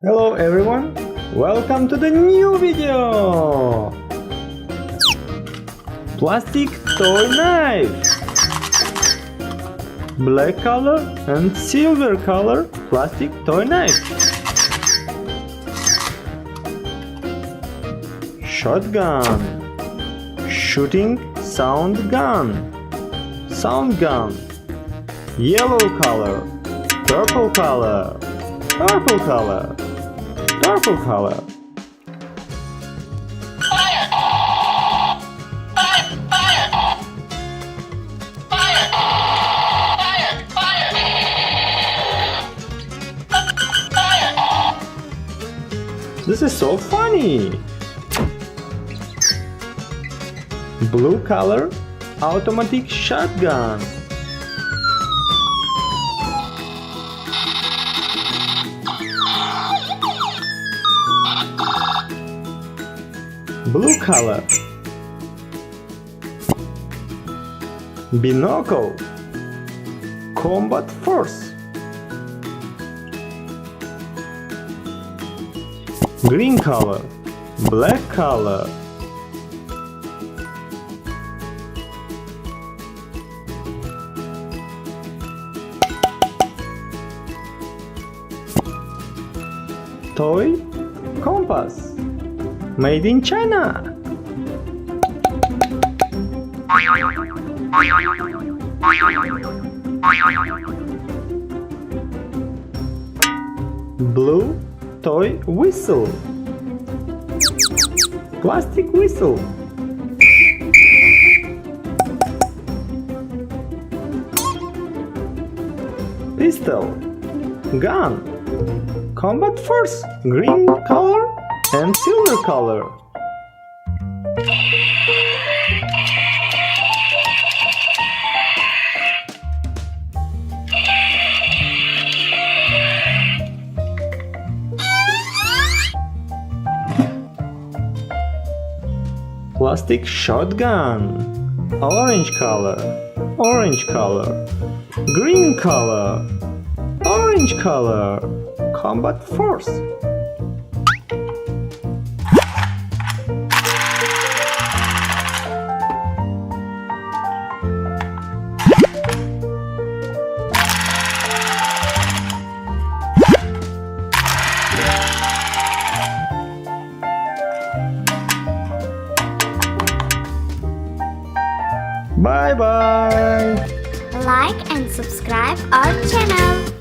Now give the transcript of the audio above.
Hello everyone, welcome to the new video! Plastic toy knife! Black color and silver color plastic toy knife. Shotgun. Shooting sound gun. Sound gun. Yellow color. Purple color. Purple color. Purple color. Fire! Fire! Fire! Fire! Fire! Fire! Fire! This is so funny! Blue color automatic shotgun. Blue color. Binocle. Combat force. Green color. Black color. Toy compass. Made in China. Blue toy whistle. Plastic whistle. Pistol. Gun. Combat force. Green color and silver color. Plastic shotgun. Orange color. Orange color. Green color. Orange color. Combat force. Bye bye. Like and subscribe our channel.